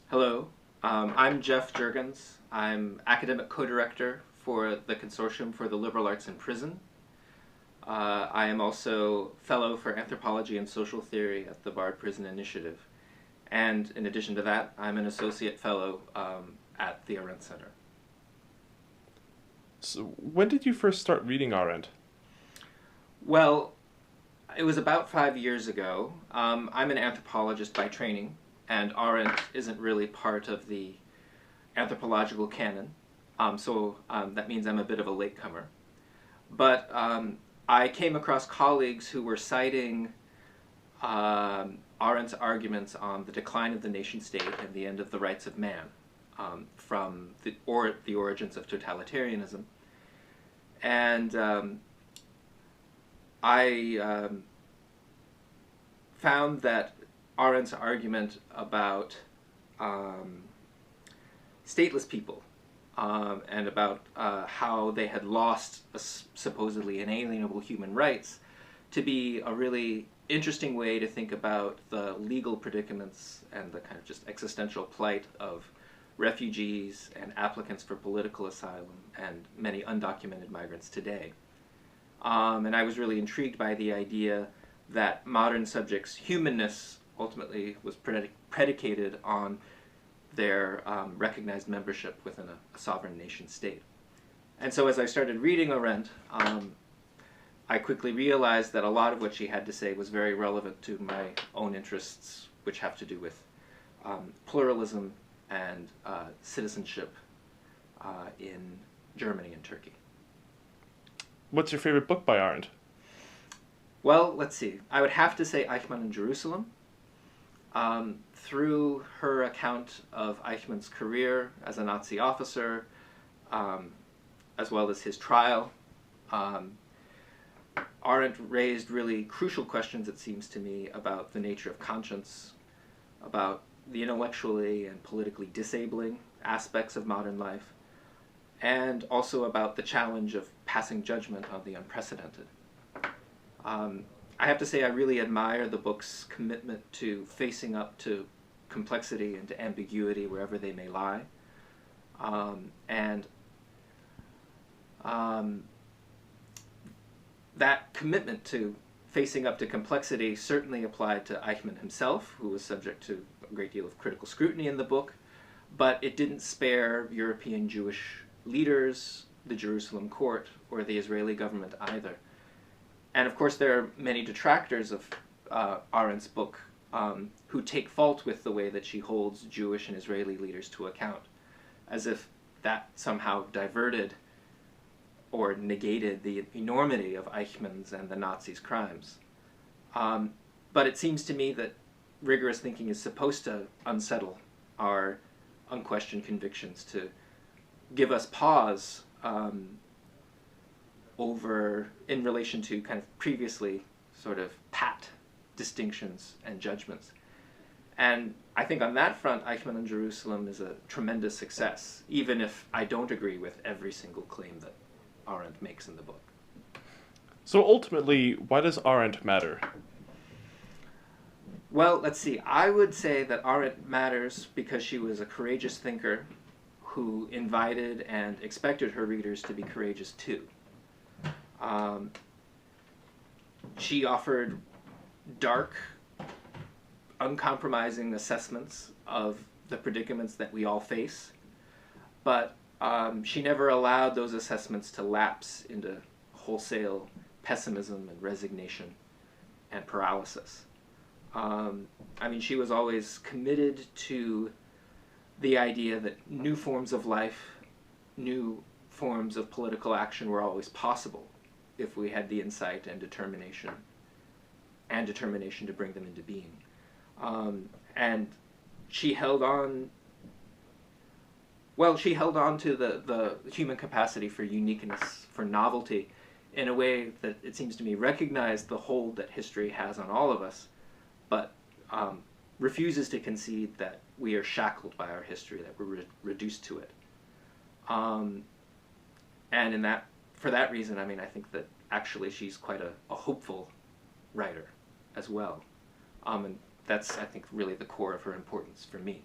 Hello, I'm Jeff Jurgens. I'm academic co-director for the Consortium for the Liberal Arts in Prison. I am also fellow for Anthropology and Social Theory at the Bard Prison Initiative. And in addition to that, I'm an associate fellow at the Arendt Center. So when did you first start reading Arendt? Well, it was about 5 years ago. I'm an anthropologist by training, and Arendt isn't really part of the anthropological canon, so that means I'm a bit of a latecomer. But I came across colleagues who were citing Arendt's arguments on the decline of the nation-state and the end of the rights of man from the origins of totalitarianism. And I found that Arendt's argument about stateless people and about how they had lost supposedly inalienable human rights to be a really interesting way to think about the legal predicaments and the kind of just existential plight of refugees and applicants for political asylum and many undocumented migrants today. And I was really intrigued by the idea that modern subjects' humanness ultimately was predicated on their recognized membership within a sovereign nation state. And so as I started reading Arendt, I quickly realized that a lot of what she had to say was very relevant to my own interests, which have to do with pluralism and citizenship in Germany and Turkey. What's your favorite book by Arendt? Well, let's see. I would have to say Eichmann in Jerusalem. Through her account of Eichmann's career as a Nazi officer, as well as his trial, Arendt raised really crucial questions, it seems to me, about the nature of conscience, about the intellectually and politically disabling aspects of modern life, and also about the challenge of passing judgment on the unprecedented. I have to say I really admire the book's commitment to facing up to complexity and to ambiguity wherever they may lie. That commitment to facing up to complexity certainly applied to Eichmann himself, who was subject to a great deal of critical scrutiny in the book, but it didn't spare European Jewish leaders, the Jerusalem court, or the Israeli government either. And of course there are many detractors of Arendt's book who take fault with the way that she holds Jewish and Israeli leaders to account, as if that somehow diverted or negated the enormity of Eichmann's and the Nazis' crimes. But it seems to me that rigorous thinking is supposed to unsettle our unquestioned convictions, to give us pause in relation to kind of previously sort of pat distinctions and judgments. And I think on that front, Eichmann in Jerusalem is a tremendous success, even if I don't agree with every single claim that Arendt makes in the book. So ultimately, why does Arendt matter? Well, let's see. I would say that Arendt matters because she was a courageous thinker who invited and expected her readers to be courageous too. She offered dark, uncompromising assessments of the predicaments that we all face, but she never allowed those assessments to lapse into wholesale pessimism and resignation and paralysis. I mean, she was always committed to the idea that new forms of life, new forms of political action were always possible if we had the insight and determination to bring them into being. And she held on, she held on to the human capacity for uniqueness, for novelty, in a way that it seems to me recognized the hold that history has on all of us, but refuses to concede that we are shackled by our history, that we're reduced to it. And for that reason, I mean, I think that actually she's quite a hopeful writer as well. And that's, I think, really the core of her importance for me.